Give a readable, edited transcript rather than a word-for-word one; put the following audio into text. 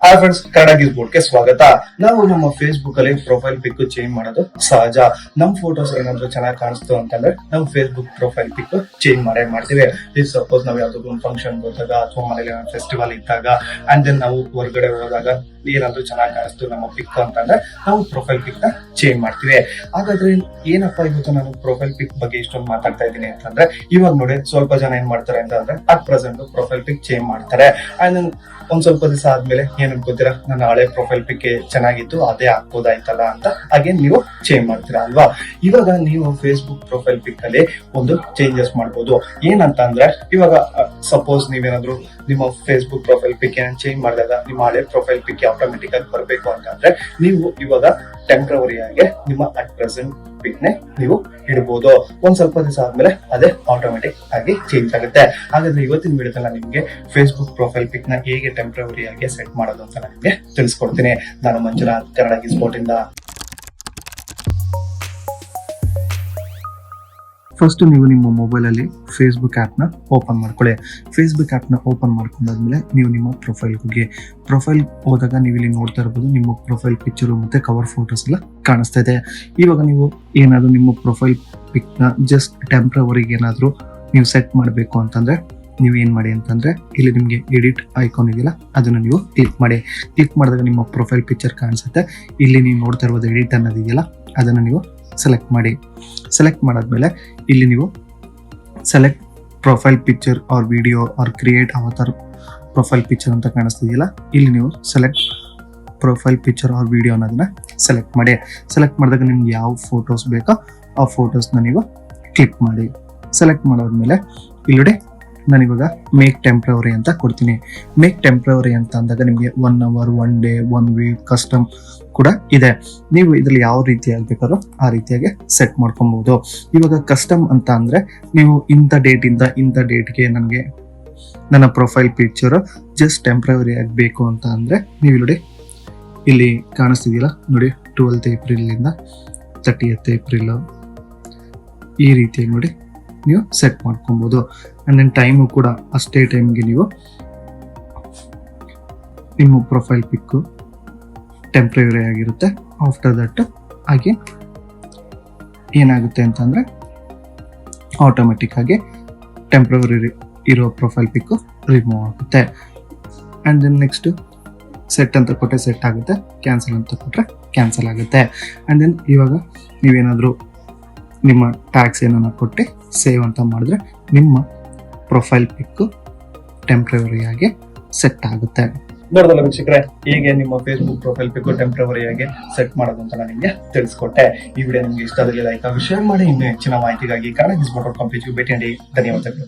Hi friends, Kannada ಗೀಸ್ ಬೋರ್ಡ್ಗೆ ಸ್ವಾಗತ. ನಾವು ನಮ್ಮ ಫೇಸ್ಬುಕ್ ಅಲ್ಲಿ ಪ್ರೊಫೈಲ್ ಪಿಕ್ ಚೇಂಜ್ ಮಾಡೋದು ಸಹಜ. ನಮ್ ಫೋಟೋಸ್ ಏನಾದ್ರು ಚೆನ್ನಾಗಿ ಕಾಣಿಸ್ತು ಅಂತಂದ್ರೆ ನಾವು ಫೇಸ್ಬುಕ್ ಪ್ರೊಫೈಲ್ ಪಿಕ್ ಚೇಂಜ್ ಮಾಡ್ತೀವಿ. ಈಗ ಸಪೋಸ್ ನಾವು ಯಾವ್ದಾದ್ರು ಒಂದು ಫಂಕ್ಷನ್ ಹೋದಾಗ ಅಥವಾ ಮನೇಲಿ ಫೆಸ್ಟಿವಲ್ ಇದ್ದಾಗ ಅಂಡ್ ದೆನ್ ನಾವು ಹೊರಗಡೆ ಹೋದಾಗ ಏನಾದ್ರು ಚೆನ್ನಾಗಿ ಕಾಣಿಸ್ತು ನಮ್ಮ ಪಿಕ್ ಅಂತಂದ್ರೆ ನಾವು ಪ್ರೊಫೈಲ್ ಪಿಕ್ ನ ಚೇಂಜ್ ಮಾಡ್ತೀವಿ. ಹಾಗಾದ್ರೆ ಏನಪ್ಪಾ ಇವತ್ತು ನಾನು ಪ್ರೊಫೈಲ್ ಪಿಕ್ ಬಗ್ಗೆ ಇಷ್ಟೊಂದು ಮಾತಾಡ್ತಾ ಇದ್ದೀನಿ ಅಂತಂದ್ರೆ, ಇವಾಗ ನೋಡಿ ಸ್ವಲ್ಪ ಜನ ಏನ್ ಮಾಡ್ತಾರೆ ಅಂತಂದ್ರೆ at present profile pick change ಮಾಡ್ತಾರೆ. ಅಂಡ್ ಒಂದ್ ಸ್ವಲ್ಪ ದಿವಸ ಆದ್ಮೇಲೆ ಏನ್ ಅನ್ಕೋತೀರಾ, ನನ್ನ ಹಳೆ ಪ್ರೊಫೈಲ್ ಪಿಕ್ ಚೆನ್ನಾಗಿತ್ತು ಅದೇ ಹಾಕ್ಬೋದಾಯ್ತಲ್ಲ ಅಂತ ಹಾಗೆ ನೀವು ಚೇಂಜ್ ಮಾಡ್ತೀರಾ ಅಲ್ವಾ. ಇವಾಗ ನೀವು ಫೇಸ್ಬುಕ್ ಪ್ರೊಫೈಲ್ ಪಿಕ್ ಅಲ್ಲಿ ಒಂದು ಚೇಂಜಸ್ ಮಾಡ್ಬೋದು. ಏನಂತ ಅಂದ್ರೆ, ಇವಾಗ ಸಪೋಸ್ ನೀವೇನಾದ್ರು ನಿಮ್ಮ ಫೇಸ್ಬುಕ್ ಪ್ರೊಫೈಲ್ ಪಿಕ್ ಏನ್ ಚೇಂಜ್ ಮಾಡಿದಾಗ ನಿಮ್ಮ ಹಳೆ ಪ್ರೊಫೈಲ್ ಪಿಕ್ ಆಟೋಮೆಟಿಕ್ ಆಗಿ ಬರಬೇಕು ಅಂತಂದ್ರೆ ನೀವು ಇವಾಗ ಟೆಂಪ್ರವರಿ ಆಗಿ ನಿಮ್ಮ ಅಟ್ ಪ್ರೆಸೆಂಟ್ ಪಿಕ್ ನೆ ನೀವು ಇಡಬಹುದು. ಒಂದ್ ಸ್ವಲ್ಪ ದಿವಸ ಆದ್ಮೇಲೆ ಅದೇ ಆಟೋಮೆಟಿಕ್ ಆಗಿ ಚೇಂಜ್ ಆಗುತ್ತೆ. ಹಾಗಾದ್ರೆ ಇವತ್ತಿನ ವಿಡಿಯೋದಲ್ಲಿ ನಿಮ್ಗೆ ಫೇಸ್ಬುಕ್ ಪ್ರೊಫೈಲ್ ಪಿಕ್ ನ ಹೇಗೆ ಟೆಂಪ್ರವರಿ ಆಗಿ ಸೆಟ್ ಮಾಡೋದು ಅಂತ ನಿಮ್ಗೆ ತಿಳಿಸ್ಕೊಡ್ತೀನಿ. ನಾನು ಮಂಜುನಾಥ್, ಕನ್ನಡ ಗೀಸ್ ಬೋರ್ಡ್ ಇಂದ. ಫಸ್ಟ್ ನೀವು ನಿಮ್ಮ ಮೊಬೈಲ್ ಅಲ್ಲಿ ಫೇಸ್ಬುಕ್ ಆಪ್ ನ ಓಪನ್ ಮಾಡ್ಕೊಳ್ಳಿ. ಫೇಸ್ಬುಕ್ ಆಪ್ ನ ಓಪನ್ ಮಾಡ್ಕೊಂಡಾದ್ಮೇಲೆ ನೀವು ನಿಮ್ಮ ಪ್ರೊಫೈಲ್ ಹೋಗಿ. ಪ್ರೊಫೈಲ್ ಹೋದಾಗ ನೀವು ಇಲ್ಲಿ ನೋಡ್ತಾ ಇರಬಹುದು ನಿಮ್ಮ ಪ್ರೊಫೈಲ್ ಪಿಕ್ಚರ್ ಮತ್ತೆ ಕವರ್ ಫೋಟೋಸ್ ಎಲ್ಲ ಕಾಣಿಸ್ತಾ ಇದೆ. ಇವಾಗ ನೀವು ಏನಾದ್ರು ನಿಮ್ಮ ಪ್ರೊಫೈಲ್ ಪಿಕ್ ನ ಜಸ್ಟ್ ಟೆಂಪ್ರವರಿಗೆ ಏನಾದ್ರು ನೀವು ಸೆಟ್ ಮಾಡಬೇಕು ಅಂತಂದ್ರೆ ನೀವು ಏನ್ ಮಾಡಿ ಅಂತಂದ್ರೆ, ಇಲ್ಲಿ ನಿಮ್ಗೆ ಎಡಿಟ್ ಐಕಾನ್ ಇದೆಯಲ್ಲ ಅದನ್ನ ನೀವು ಕ್ಲಿಕ್ ಮಾಡಿ. ಕ್ಲಿಕ್ ಮಾಡಿದಾಗ ನಿಮ್ಮ ಪ್ರೊಫೈಲ್ ಪಿಕ್ಚರ್ ಕಾಣಿಸುತ್ತೆ. ಇಲ್ಲಿ ನೀವು ನೋಡ್ತಾ ಇರೋದು ಎಡಿಟ್ ಅನ್ನೋದಿದೆಯಲ್ಲ ಅದನ್ನ ನೀವು ಸೆಲೆಕ್ಟ್ ಮಾಡಿ. ಸೆಲೆಕ್ಟ್ ಮಾಡಾದ್ಮೇಲೆ ಇಲ್ಲಿ ನೀವು select profile picture or video or create avatar profile picture ಅಂತ ಕಾಣಿಸ್ತಿದೆಯಲ್ಲ, ಇಲ್ಲಿ ನೀವು select profile picture or video ಅನ್ನೋದನ್ನ ಸೆಲೆಕ್ಟ್ ಮಾಡಿ. ಸೆಲೆಕ್ಟ್ ಮಾಡಿದಾಗ ನಿಮ್ಗೆ ಯಾವ ಫೋಟೋಸ್ ಬೇಕೋ ಆ ಫೋಟೋಸ್ನ ನೀವು ಕ್ಲಿಕ್ ಮಾಡಿ. ಸೆಲೆಕ್ಟ್ ಮಾಡಾದ್ಮೇಲೆ ಇಲ್ಲಿ ನಾನು ಇವಾಗ ಮೇಕ್ ಟೆಂಪ್ರವರಿ ಅಂತ ಕೊಡ್ತೀನಿ. ಮೇಕ್ ಟೆಂಪ್ರವರಿ ಅಂತ ಅಂದಾಗ ನಿಮಗೆ 1 hour 1 day 1 week ಕಸ್ಟಮ್ ಕೂಡ ಇದೆ. ನೀವು ಇದ್ರಲ್ಲಿ ಯಾವ ರೀತಿ ಆಗ್ಬೇಕಾದ್ರೂ ಆ ರೀತಿಯಾಗಿ ಸೆಟ್ ಮಾಡ್ಕೊಬಹುದು. ಇವಾಗ ಕಸ್ಟಮ್ ಅಂತ ಅಂದ್ರೆ ನೀವು ಇಂಥ ಡೇಟ್ ಇಂದ ಇಂಥ ಡೇಟ್ಗೆ ನನಗೆ ನನ್ನ ಪ್ರೊಫೈಲ್ ಪಿಕ್ಚರ್ ಜಸ್ಟ್ ಟೆಂಪ್ರವರಿ ಆಗಬೇಕು ಅಂತ ಅಂದ್ರೆ ನೀವು ಇಲ್ಲಿ ಕಾಣಿಸ್ತಿದೆಯಲ್ಲ ನೋಡಿ, 12th April ಇಂದ 30th April ಈ ರೀತಿಯಾಗಿ ನೋಡಿ ನೀವು ಸೆಟ್ ಮಾಡ್ಕೊಬಹುದು. ಅಂಡ್ ದೆನ್ ಟೈಮು ಕೂಡ ಅಷ್ಟೇ ಟೈಮ್ಗೆ ನೀವು ನಿಮ್ಮ ಪ್ರೊಫೈಲ್ ಪಿಕ್ ಟೆಂಪ್ರವರಿ ಆಗಿರುತ್ತೆ. ಆಫ್ಟರ್ ದಟ್ ಹಾಗೆ ಏನಾಗುತ್ತೆ ಅಂತಂದ್ರೆ ಆಟೋಮೆಟಿಕ್ ಆಗಿ ಟೆಂಪ್ರವರಿ ಇರೋ ಪ್ರೊಫೈಲ್ ಪಿಕ್ ರಿಮೂವ್ ಆಗುತ್ತೆ. ಅಂಡ್ ದೆನ್ ನೆಕ್ಸ್ಟ್ ಸೆಟ್ ಅಂತ ಕೊಟ್ಟರೆ ಸೆಟ್ ಆಗುತ್ತೆ, ಕ್ಯಾನ್ಸಲ್ ಅಂತ ಕೊಟ್ಟರೆ ಕ್ಯಾನ್ಸಲ್ ಆಗುತ್ತೆ. ಅಂಡ್ ದೆನ್ ಇವಾಗ ನೀವೇನಾದರೂ ನಿಮ್ಮ ಟ್ಯಾಗ್ಸ್ ಏನನ್ನ ಕೊಟ್ಟು ಸೇವ್ ಅಂತ ಮಾಡಿದ್ರೆ ನಿಮ್ಮ ಪ್ರೊಫೈಲ್ ಪಿಕ್ ಟೆಂಪ್ರವರಿ ಆಗಿ ಸೆಟ್ ಆಗುತ್ತೆ. ನೋಡಿದಲ್ಲ ವೀಕ್ಷಕರೇ, ಹೀಗೆ ನಿಮ್ಮ ಫೇಸ್ಬುಕ್ ಪ್ರೊಫೈಲ್ ಪಿಕ್ ಟೆಂಪ್ರವರಿ ಆಗಿ ಸೆಟ್ ಮಾಡೋದು ಅಂತ ನಾನು ನಿಮಗೆ ತಿಳಿಸ್ಕೊಟ್ಟೆ. ಈ ವಿಡಿಯೋ ನಿಮಗೆ ಇಷ್ಟ ಆದಲ್ಲಿ ಲೈಕ್ ಆಗಿ ಶೇರ್ ಮಾಡಿ. ಇನ್ನೂ ಹೆಚ್ಚಿನ ಮಾಹಿತಿಗಾಗಿ ಕನ್ನಡ ಗೀಸ್ ಬೋರ್ಡ್ .com ಪೇಜ್ಗೆ ಭೇಟಿ ನೀಡಿ. ಧನ್ಯವಾದಗಳು.